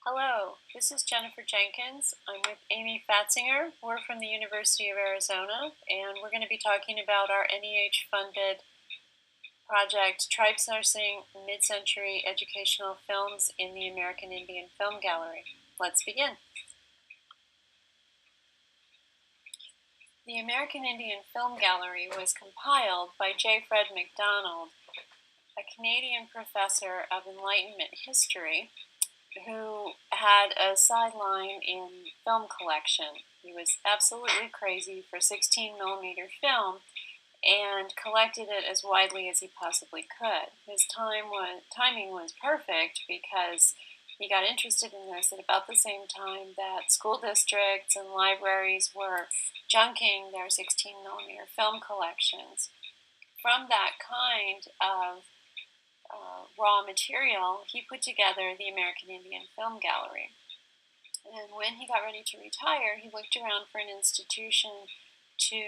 Hello, this is Jennifer Jenkins. I'm with Amy Fatzinger. We're from the University of Arizona, and we're going to be talking about our NEH-funded project, Tribesourcing Midcentury Educational Films in the American Indian Film Gallery. Let's begin. The American Indian Film Gallery was compiled by J. Fred MacDonald, a Canadian professor of Enlightenment history who had a sideline in film collection. He was absolutely crazy for 16mm film and collected it as widely as he possibly could. His timing was perfect because he got interested in this at about the same time that school districts and libraries were junking their 16mm film collections. From that kind of raw material, he put together the American Indian Film Gallery. And when he got ready to retire, he looked around for an institution to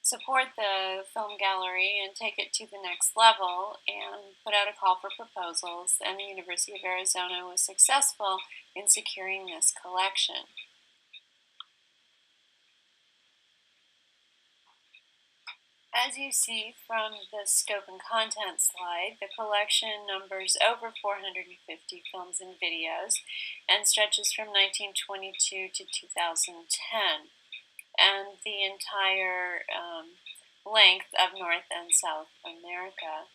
support the film gallery and take it to the next level and put out a call for proposals, and the University of Arizona was successful in securing this collection. As you see from the scope and content slide, the collection numbers over 450 films and videos and stretches from 1922 to 2010, and the entire length of North and South America.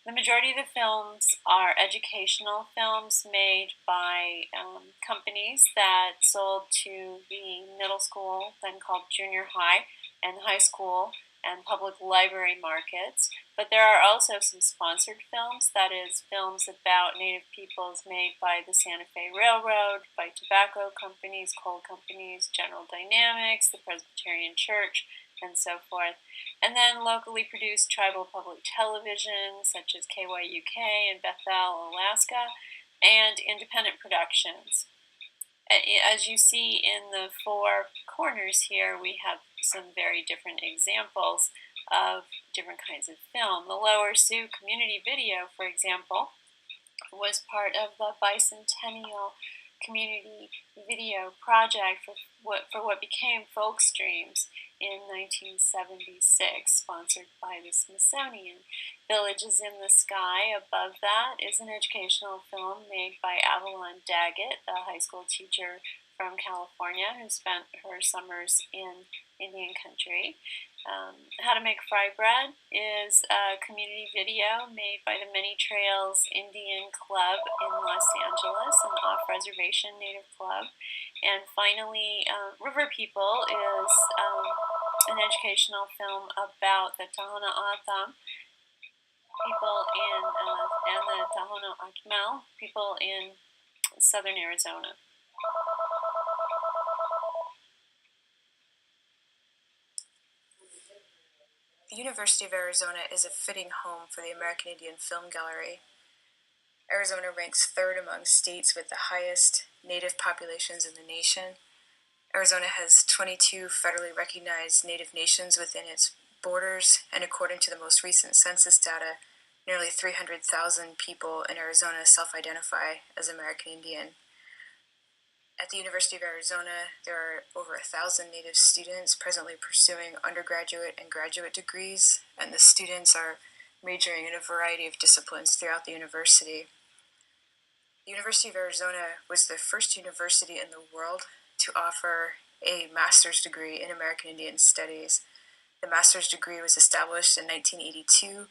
The majority of the films are educational films made by companies that sold to the middle school, then called junior high, and high school and public library markets, but there are also some sponsored films, that is, films about Native peoples made by the Santa Fe Railroad, by tobacco companies, coal companies, General Dynamics, the Presbyterian Church, and so forth. And then locally produced tribal public television, such as KYUK in Bethel, Alaska, and independent productions. As you see in the four corners here, we have some very different examples of different kinds of film. The Lower Sioux Community Video, for example, was part of the Bicentennial Community Video Project for what became Folk Streams in 1976, sponsored by the Smithsonian. Villages in the Sky, above that, is an educational film made by Avalon Daggett, a high school teacher from California who spent her summers in Indian country. How to Make Fry Bread is a community video made by the Many Trails Indian Club in Los Angeles, an off-reservation Native club. And finally, River People is an educational film about the Tohono O'odham people and the Tohono O'odham people in southern Arizona. The University of Arizona is a fitting home for the American Indian Film Gallery. Arizona ranks third among states with the highest Native populations in the nation. Arizona has 22 federally recognized Native nations within its borders, and according to the most recent census data, nearly 300,000 people in Arizona self-identify as American Indian. At the University of Arizona, there are over 1,000 Native students presently pursuing undergraduate and graduate degrees, and the students are majoring in a variety of disciplines throughout the university. The University of Arizona was the first university in the world to offer a master's degree in American Indian Studies. The master's degree was established in 1982,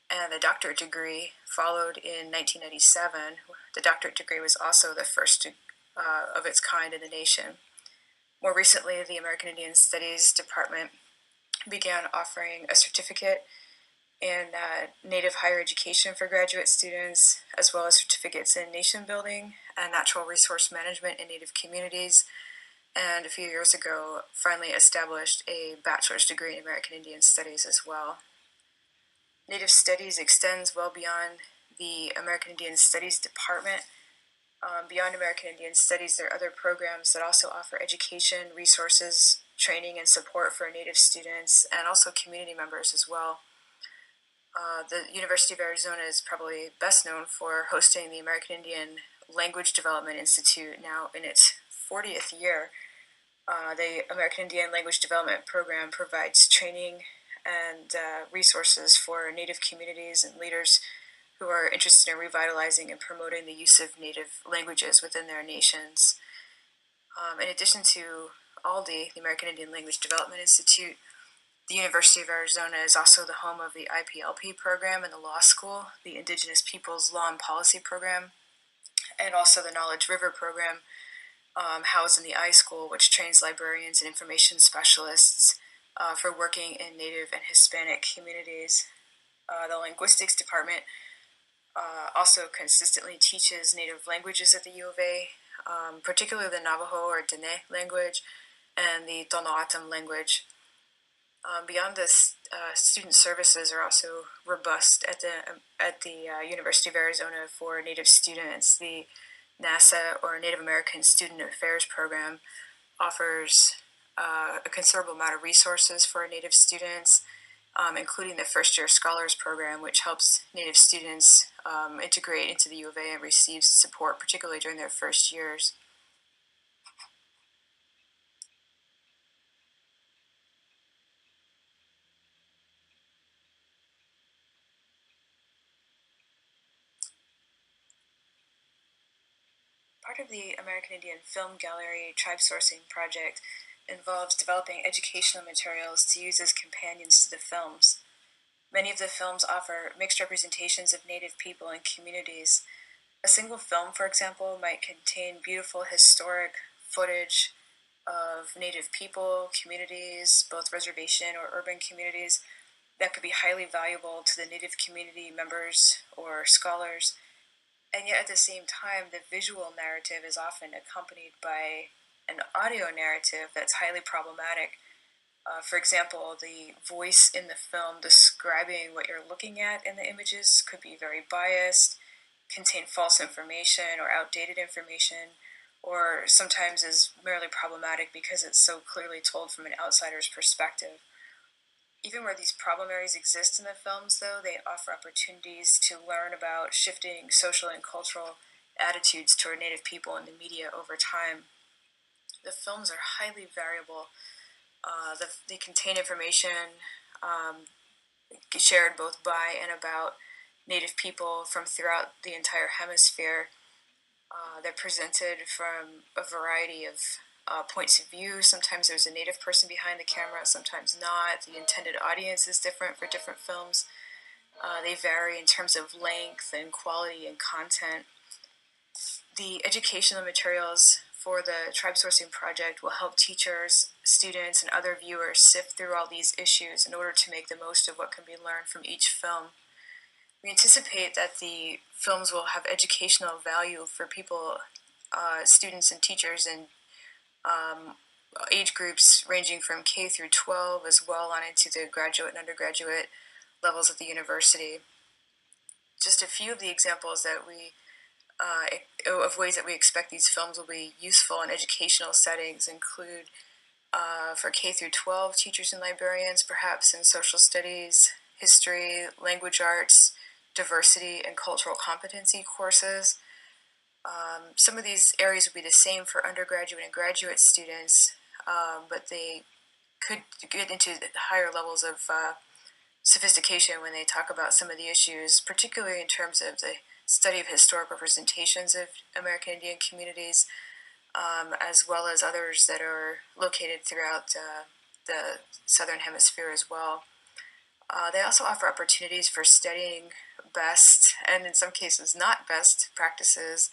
and the doctorate degree followed in 1997. The doctorate degree was also the first of its kind in the nation. More recently, the American Indian Studies Department began offering a certificate in Native higher education for graduate students, as well as certificates in nation building and natural resource management in Native communities, and a few years ago finally established a bachelor's degree in American Indian Studies as well. Native Studies extends well beyond the American Indian Studies Department. Beyond American Indian Studies, there are other programs that also offer education, resources, training, and support for Native students, and also community members as well. The University of Arizona is probably best known for hosting the American Indian Language Development Institute, now in its 40th year. The American Indian Language Development Program provides training and resources for Native communities and leaders who are interested in revitalizing and promoting the use of Native languages within their nations. In addition to ALDI, the American Indian Language Development Institute, the University of Arizona is also the home of the IPLP program in the law school, the Indigenous Peoples Law and Policy program, and also the Knowledge River program, housed in the iSchool, which trains librarians and information specialists for working in Native and Hispanic communities. The linguistics department also consistently teaches Native languages at the U of A, particularly the Navajo or Dene language and the Tohono language. Beyond this, student services are also robust at the University of Arizona for Native students. The NASA, or Native American Student Affairs program, offers a considerable amount of resources for Native students, including the First Year Scholars Program, which helps Native students integrate into the U of A and receive support, particularly during their first years. Part of the American Indian Film Gallery Tribesourcing project involves developing educational materials to use as companions to the films. Many of the films offer mixed representations of Native people and communities. A single film, for example, might contain beautiful historic footage of Native people, communities, both reservation or urban communities, that could be highly valuable to the Native community members or scholars. And yet at the same time, the visual narrative is often accompanied by an audio narrative that's highly problematic. For example, the voice in the film describing what you're looking at in the images could be very biased, contain false information or outdated information, or sometimes is merely problematic because it's so clearly told from an outsider's perspective. Even where these problem areas exist in the films, though, they offer opportunities to learn about shifting social and cultural attitudes toward Native people in the media over time. The films are highly variable. They contain information shared both by and about Native people from throughout the entire hemisphere. They're presented from a variety of points of view. Sometimes there's a Native person behind the camera, sometimes not. The intended audience is different for different films. They vary in terms of length and quality and content. The educational materials for the Tribesourcing project will help teachers, students, and other viewers sift through all these issues in order to make the most of what can be learned from each film. We anticipate that the films will have educational value for people, students and teachers in age groups ranging from K through 12 as well on into the graduate and undergraduate levels of the university. Just a few of the examples that of ways that we expect these films will be useful in educational settings include for K through 12 teachers and librarians, perhaps in social studies, history, language arts, diversity, and cultural competency courses. Some of these areas will be the same for undergraduate and graduate students, but they could get into higher levels of sophistication when they talk about some of the issues, particularly in terms of the study of historic representations of American Indian communities, as well as others that are located throughout the Southern Hemisphere as well. They also offer opportunities for studying best, and in some cases not best, practices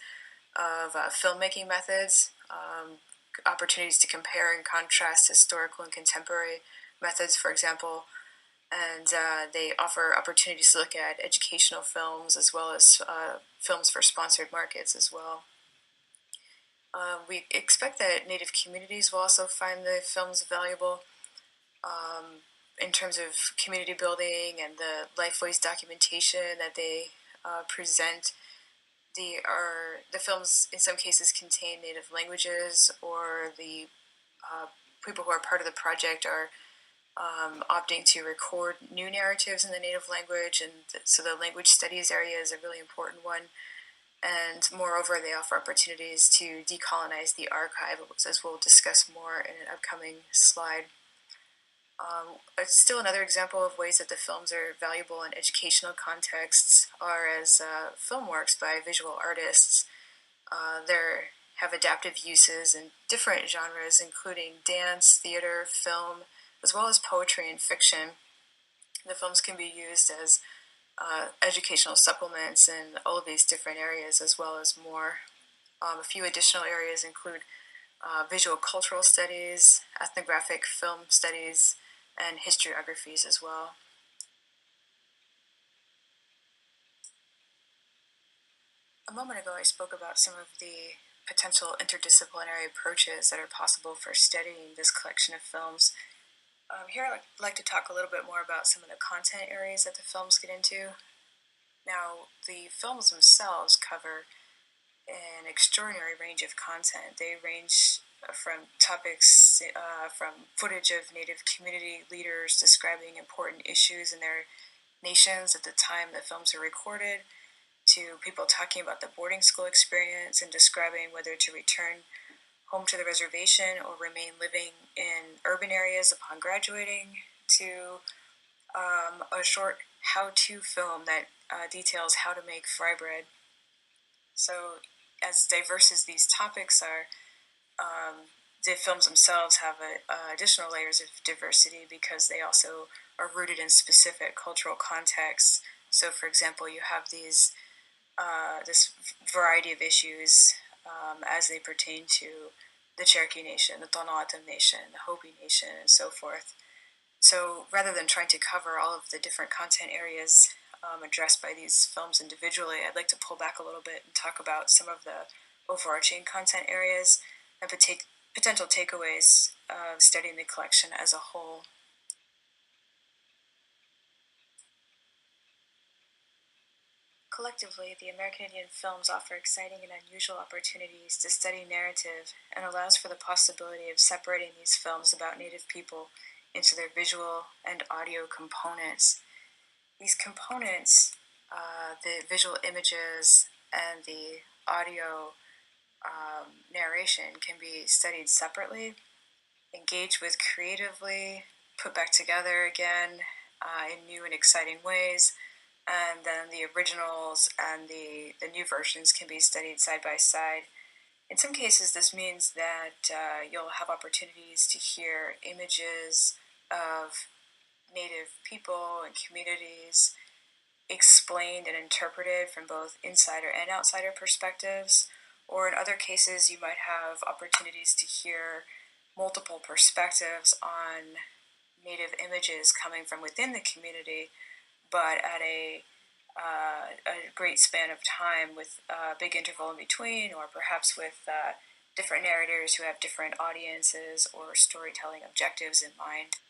of filmmaking methods, opportunities to compare and contrast historical and contemporary methods, for example, and they offer opportunities to look at educational films as well as films for sponsored markets as well. We expect that Native communities will also find the films valuable in terms of community building and the lifeways documentation that they present. The films in some cases contain Native languages, or the people who are part of the project are opting to record new narratives in the native language, and so the language studies area is a really important one. And moreover, they offer opportunities to decolonize the archive, as we'll discuss more in an upcoming slide. It's still another example of ways that the films are valuable in educational contexts are as film works by visual artists. They have adaptive uses in different genres, including dance, theater, film, as well as poetry and fiction. The films can be used as educational supplements in all of these different areas, as well as more. A few additional areas include visual cultural studies, ethnographic film studies, and historiographies as well. A moment ago, I spoke about some of the potential interdisciplinary approaches that are possible for studying this collection of films. Here, I'd like to talk a little bit more about some of the content areas that the films get into. Now, the films themselves cover an extraordinary range of content. They range from topics from footage of Native community leaders describing important issues in their nations at the time the films are recorded, to people talking about the boarding school experience and describing whether to return home to the reservation or remain living in urban areas upon graduating, to a short how-to film that details how to make fry bread. So as diverse as these topics are, the films themselves have additional layers of diversity because they also are rooted in specific cultural contexts. So, for example, you have this variety of issues as they pertain to the Cherokee Nation, the Tohono Nation, the Hopi Nation, and so forth. So, rather than trying to cover all of the different content areas addressed by these films individually, I'd like to pull back a little bit and talk about some of the overarching content areas and potential takeaways of studying the collection as a whole. Collectively, the American Indian films offer exciting and unusual opportunities to study narrative and allows for the possibility of separating these films about Native people into their visual and audio components. These components, the visual images and the audio narration, can be studied separately, engaged with creatively, put back together again in new and exciting ways, and then the originals and the new versions can be studied side by side. In some cases, this means that you'll have opportunities to hear images of Native people and communities explained and interpreted from both insider and outsider perspectives, or in other cases, you might have opportunities to hear multiple perspectives on Native images coming from within the community, but at a great span of time with a big interval in between, or perhaps with different narrators who have different audiences or storytelling objectives in mind.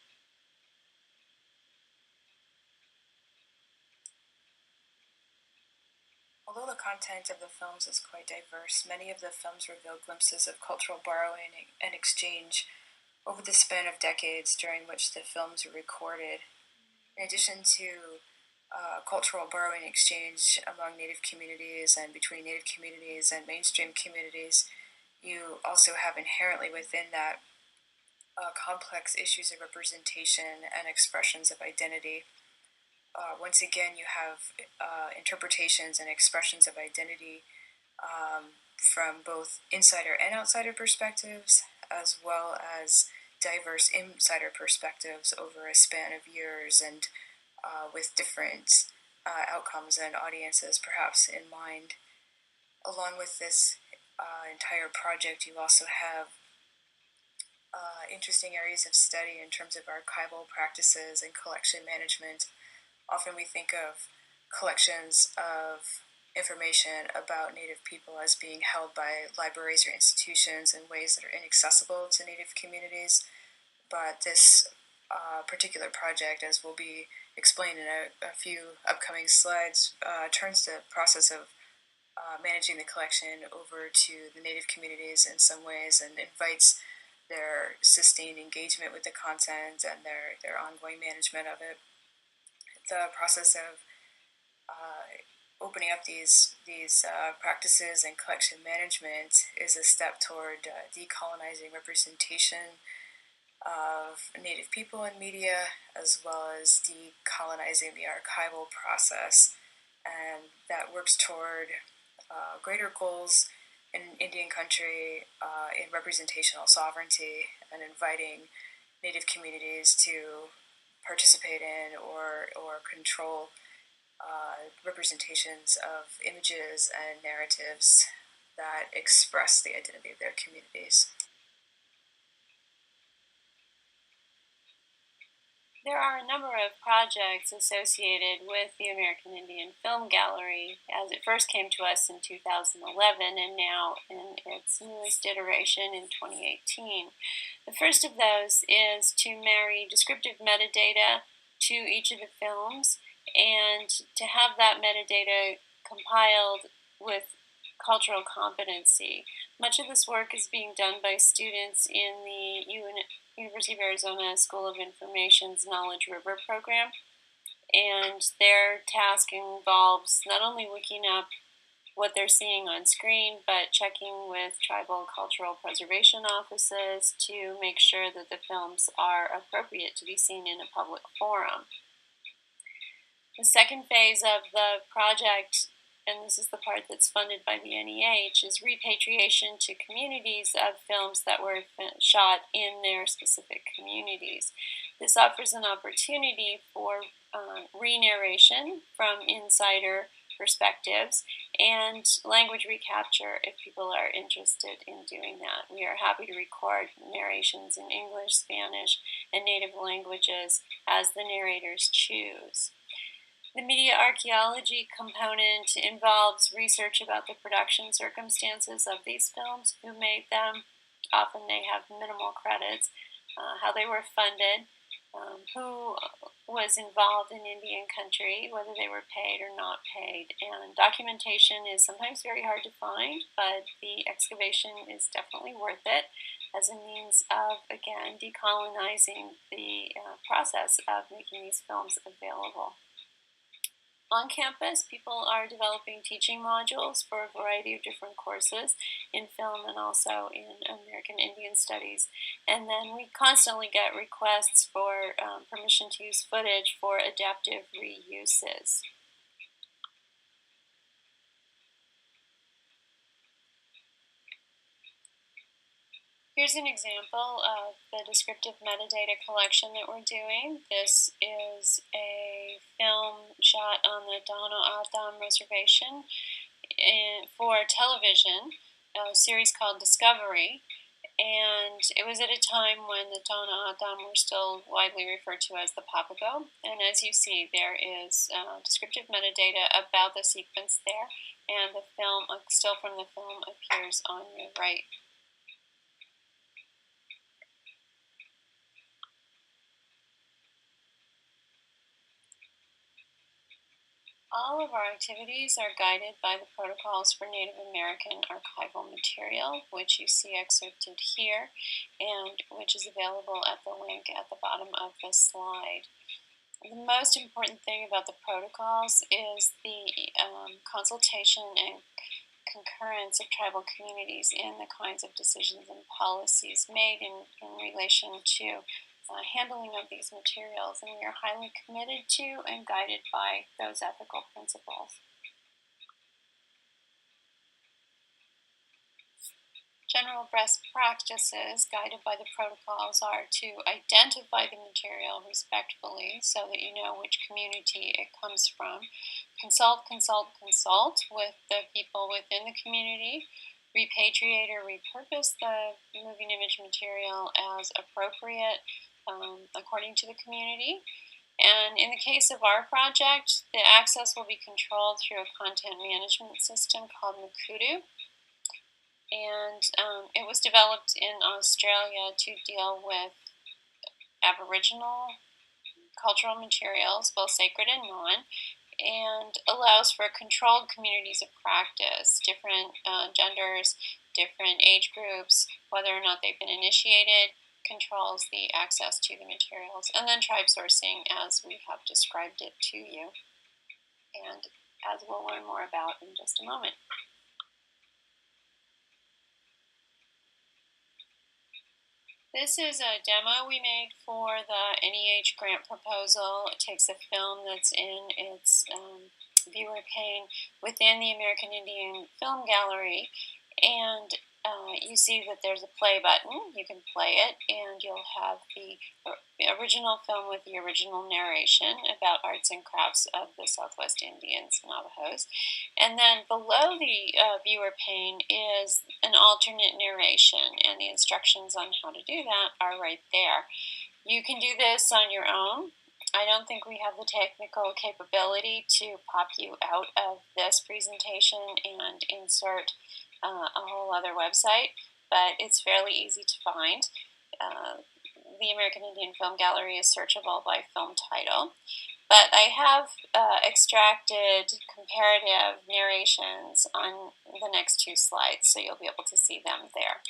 Although the content of the films is quite diverse, many of the films reveal glimpses of cultural borrowing and exchange over the span of decades during which the films were recorded. In addition to cultural borrowing exchange among Native communities and between Native communities and mainstream communities, you also have inherently within that complex issues of representation and expressions of identity. Once again, you have interpretations and expressions of identity from both insider and outsider perspectives, as well as diverse insider perspectives over a span of years and with different outcomes and audiences perhaps in mind. Along with this entire project, you also have interesting areas of study in terms of archival practices and collection management. Often we think of collections of information about Native people as being held by libraries or institutions in ways that are inaccessible to Native communities, but this particular project, as will be explained in a few upcoming slides, turns the process of managing the collection over to the Native communities in some ways and invites their sustained engagement with the content and their ongoing management of it. The process of opening up these practices and collection management is a step toward decolonizing representation of Native people in media, as well as decolonizing the archival process, and that works toward greater goals in Indian country in representational sovereignty and inviting Native communities to participate in or control representations of images and narratives that express the identity of their communities. There are a number of projects associated with the American Indian Film Gallery as it first came to us in 2011 and now in its newest iteration in 2018. The first of those is to marry descriptive metadata to each of the films and to have that metadata compiled with cultural competency. Much of this work is being done by students in the University of Arizona School of Information's Knowledge River program, and their task involves not only looking up what they're seeing on screen, but checking with tribal cultural preservation offices to make sure that the films are appropriate to be seen in a public forum. The second phase of the project, and this is the part that's funded by the NEH, is repatriation to communities of films that were shot in their specific communities. This offers an opportunity for re-narration from insider perspectives and language recapture if people are interested in doing that. We are happy to record narrations in English, Spanish, and native languages as the narrators choose. The media archaeology component involves research about the production circumstances of these films, who made them, often they have minimal credits, how they were funded, who was involved in Indian country, whether they were paid or not paid. And documentation is sometimes very hard to find, but the excavation is definitely worth it as a means of, again, decolonizing the process of making these films available. On campus, people are developing teaching modules for a variety of different courses in film and also in American Indian Studies. And then we constantly get requests for permission to use footage for adaptive reuses. Here's an example of the descriptive metadata collection that we're doing. This is a film shot on the Dono Adam Reservation for television, a series called Discovery. And it was at a time when the Dono Adam were still widely referred to as the Papago. And as you see, there is descriptive metadata about the sequence there, and the film, a still from the film, appears on your right. All of our activities are guided by the protocols for Native American archival material, which you see excerpted here, and which is available at the link at the bottom of this slide. The most important thing about the protocols is the consultation and concurrence of tribal communities in the kinds of decisions and policies made in relation to handling of these materials, and we are highly committed to and guided by those ethical principles. General best practices guided by the protocols are to identify the material respectfully so that you know which community it comes from, consult with the people within the community, repatriate or repurpose the moving image material as appropriate according to the community. And in the case of our project, the access will be controlled through a content management system called Makudu. And it was developed in Australia to deal with Aboriginal cultural materials, both sacred and non, and allows for controlled communities of practice, different genders, different age groups, whether or not they've been initiated, controls the access to the materials, and then tribe sourcing as we have described it to you, and as we'll learn more about in just a moment. This is a demo we made for the NEH grant proposal. It takes a film that's in its viewer pane within the American Indian Film Gallery, and you see that there's a play button. You can play it, and you'll have the original film with the original narration about arts and crafts of the Southwest Indians, Navajos. And then below the viewer pane is an alternate narration, and the instructions on how to do that are right there. You can do this on your own. I don't think we have the technical capability to pop you out of this presentation and insert a whole other website, but it's fairly easy to find. The American Indian Film Gallery is searchable by film title, but I have extracted comparative narrations on the next two slides, so you'll be able to see them there.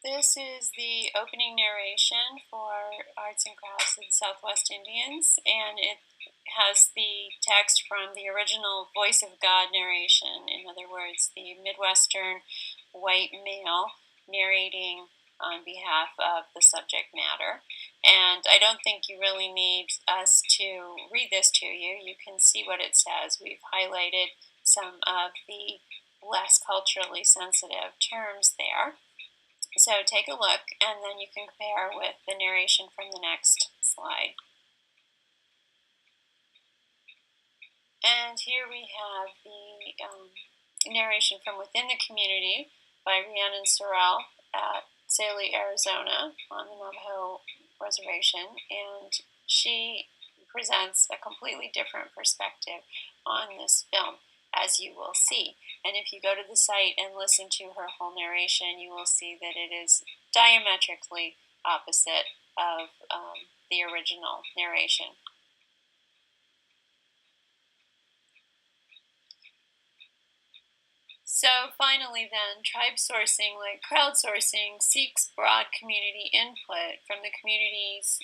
This is the opening narration for Arts and Crafts of the Southwest Indians, and it has the text from the original Voice of God narration. In other words, the Midwestern white male narrating on behalf of the subject matter. And I don't think you really need us to read this to you. You can see what it says. We've highlighted some of the less culturally sensitive terms there. So take a look, and then you can compare with the narration from the next slide. And here we have the narration from within the community by Rhiannon Sorrell at Saley, Arizona, on the Navajo Reservation, and she presents a completely different perspective on this film, as you will see. And if you go to the site and listen to her whole narration, you will see that it is diametrically opposite of the original narration. So finally then, tribe sourcing, like crowdsourcing, seeks broad community input from the communities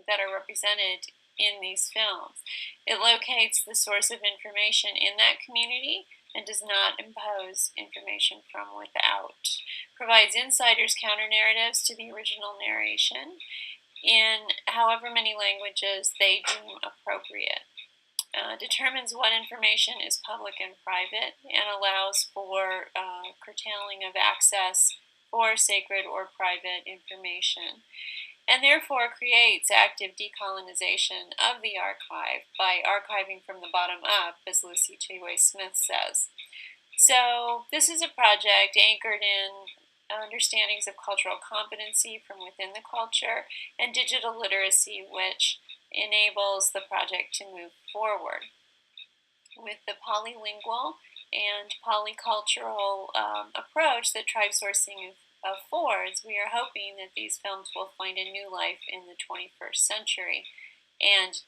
that are represented in these films. It locates the source of information in that community and does not impose information from without. Provides insiders counter-narratives to the original narration in however many languages they deem appropriate. Determines what information is public and private, and allows for curtailing of access for sacred or private information, and therefore creates active decolonization of the archive by archiving from the bottom up, as Lucy Smith says. So this is a project anchored in understandings of cultural competency from within the culture and digital literacy, which enables the project to move forward. With the polylingual and polycultural approach that tribe sourcing affords, we are hoping that these films will find a new life in the 21st century and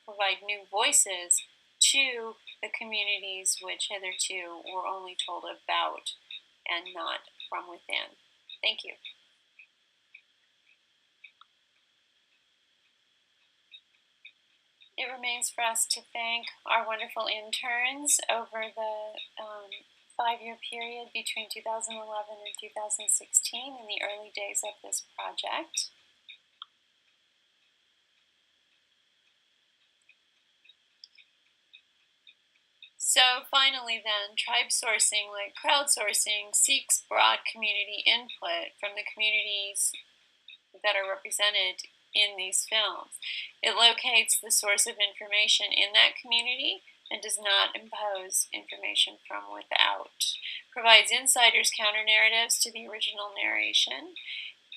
provide new voices to the communities which hitherto were only told about and not from within. Thank you. It remains for us to thank our wonderful interns over the 5-year period between 2011 and 2016 in the early days of this project. So finally then, tribe sourcing, like crowdsourcing, seeks broad community input from the communities that are represented in these films. It locates the source of information in that community and does not impose information from without. Provides insiders counter-narratives to the original narration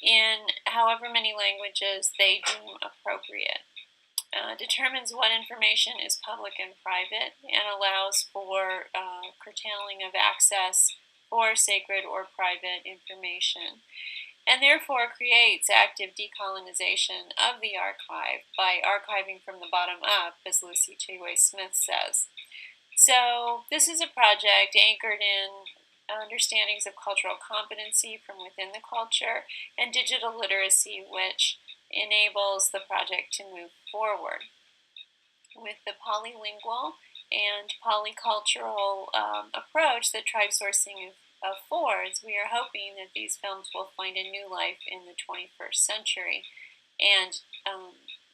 in however many languages they deem appropriate. Determines what information is public and private, and allows for curtailing of access for sacred or private information, and therefore creates active decolonization of the archive by archiving from the bottom up, as Lucy Smith says. So this is a project anchored in understandings of cultural competency from within the culture and digital literacy, which enables the project to move forward. With the polylingual and polycultural approach that Tribesourcing affords, we are hoping that these films will find a new life in the 21st century and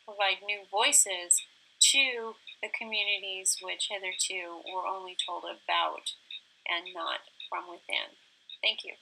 provide new voices to the communities which hitherto were only told about and not from within. Thank you.